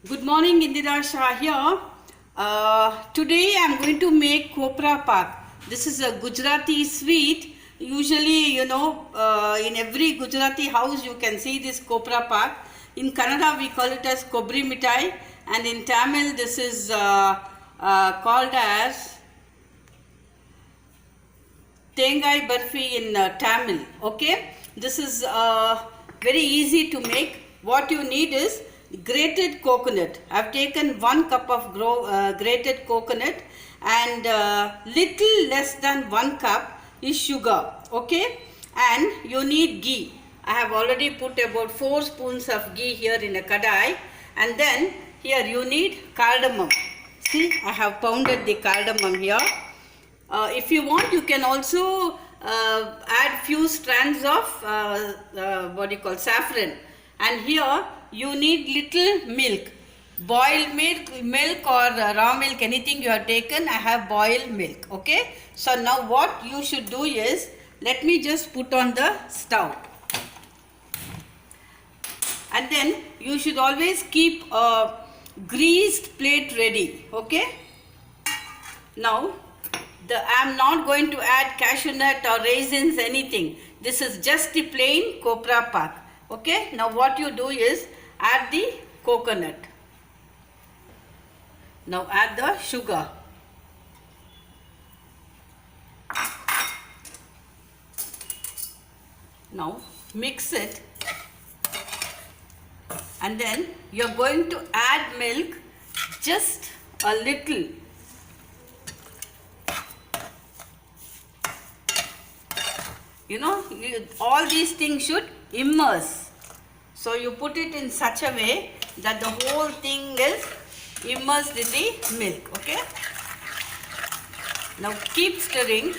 Good morning, Indira Shah here. Today I am going to make Kopra Pak. This is a Gujarati sweet. Usually, in every Gujarati house you can see this Kopra Pak. In Kannada we call it as Kobri Mitai, and in Tamil this is called as Tengai Barfi in Tamil. Okay, this is very easy to make. What you need is grated coconut. I've taken 1 cup of grated coconut, and little less than 1 cup is sugar. Okay, and you need ghee. I have already put about 4 spoons of ghee here in a kadai, and then here you need cardamom. See, I have pounded the cardamom here. If you want, you can also add few strands of saffron. And here you need little milk, boiled milk or raw milk, anything you have taken. I have boiled milk. Okay. So now what you should do is, let me just put on the stove, and then you should always keep a greased plate ready. Okay. Now I am not going to add cashew nut or raisins, anything. This is just the plain Kopra Pak. Okay. Now what you do is add the coconut. Now add the sugar. Now mix it, and then you are going to add milk, just a little. All these things should immerse. So you put it in such a way that the whole thing is immersed in the milk. Okay. Now keep stirring.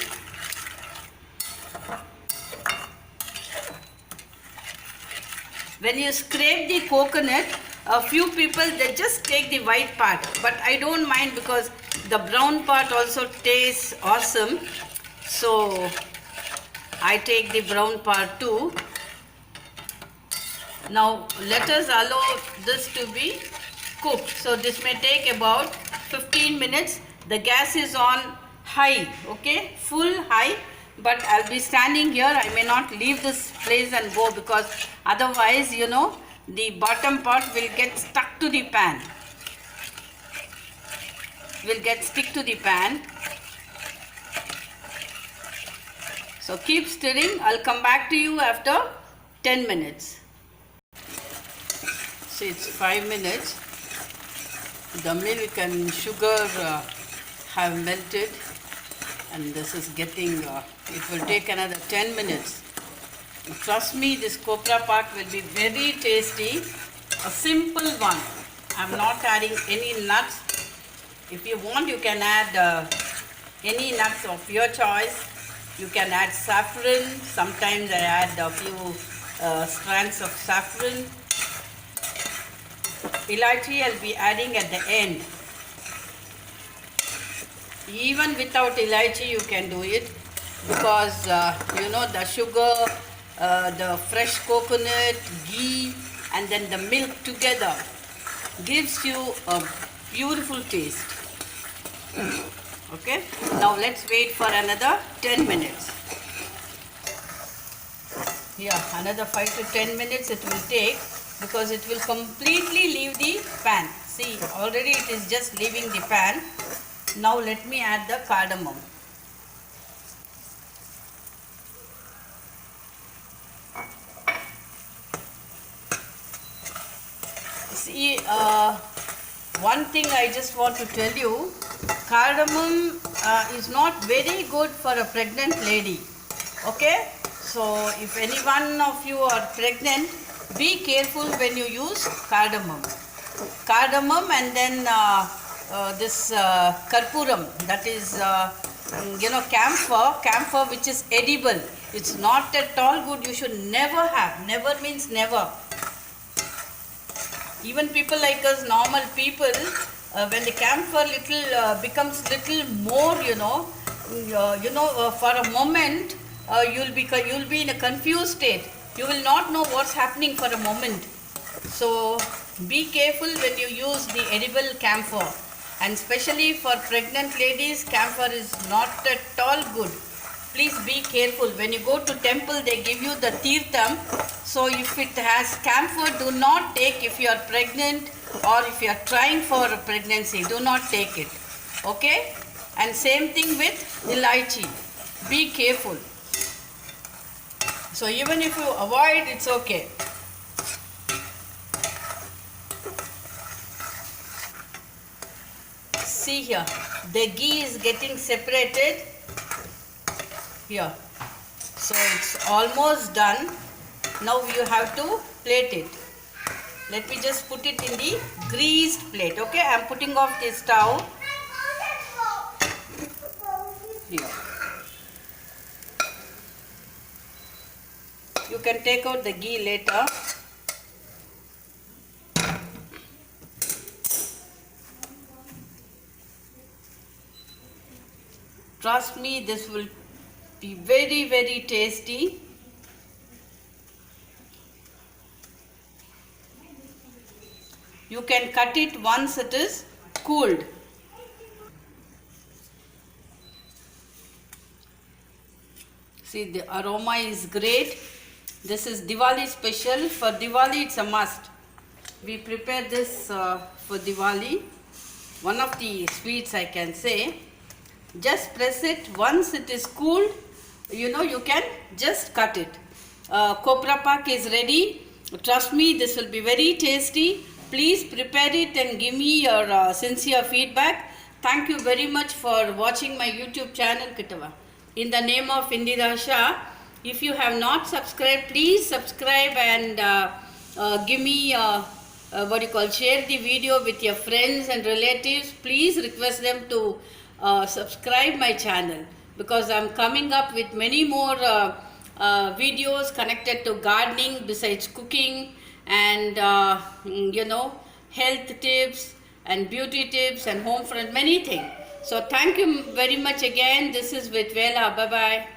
When you scrape the coconut, a few people, they just take the white part, but I don't mind because the brown part also tastes awesome. So I take the brown part too. Now let us allow this to be cooked. So this may take about 15 minutes. The gas is on high, okay, full high, but I'll be standing here. I may not leave this place and go, because otherwise, the bottom part will get stuck to the pan. Stick to the pan. So keep stirring. I'll come back to you after 10 minutes. So it's 5 minutes. The milk and sugar have melted, and this is getting, it will take another 10 minutes. Trust me, this Kopra Pak will be very tasty. A simple one. I'm not adding any nuts. If you want, you can add any nuts of your choice. You can add saffron. Sometimes I add a few strands of saffron. Ilaichi I'll be adding at the end. Even without ilaichi you can do it, because the sugar, the fresh coconut, ghee, and then the milk together gives you a beautiful taste. Okay, now let's wait for another 10 minutes. Yeah, another 5 to 10 minutes it will take, because it will completely leave the pan. See, already it is just leaving the pan. Now let me add the cardamom. See, one thing I just want to tell you, cardamom is not very good for a pregnant lady. Okay, so if any one of you are pregnant, be careful when you use cardamom. And then this karpuram, that is camphor, which is edible. It's not at all good. You should never have. Never means never. Even people like us, normal people, when the camphor becomes little more, for a moment you'll be in a confused state. You will not know what's happening for a moment. So be careful when you use the edible camphor, and especially for pregnant ladies, camphor is not at all good. Please be careful. When you go to temple, they give you the tirtham. So if it has camphor, do not take if you are pregnant or if you are trying for a pregnancy. Do not take it. Okay? And same thing with elaichi. Be careful. So even if you avoid, it's okay. See here, the ghee is getting separated here. So it's almost done. Now you have to plate it. Let me just put it in the greased plate. Okay, I am putting off the stove. Here. You can take out the ghee later. Trust me, this will be very, very tasty. You can cut it once it is cooled. See, the aroma is great. This is Diwali special. For Diwali, it's a must. We prepare this for Diwali. One of the sweets, I can say. Just press it. Once it is cooled, you can just cut it. Kopra pak is ready. Trust me, this will be very tasty. Please prepare it and give me your sincere feedback. Thank you very much for watching my YouTube channel, Kitava. In the name of Indira Shah, if you have not subscribed, please subscribe and give me share the video with your friends and relatives. Please request them to subscribe my channel, because I'm coming up with many more videos connected to gardening besides cooking and health tips and beauty tips and home front, many things. So thank you very much again. This is with Vela. Bye bye.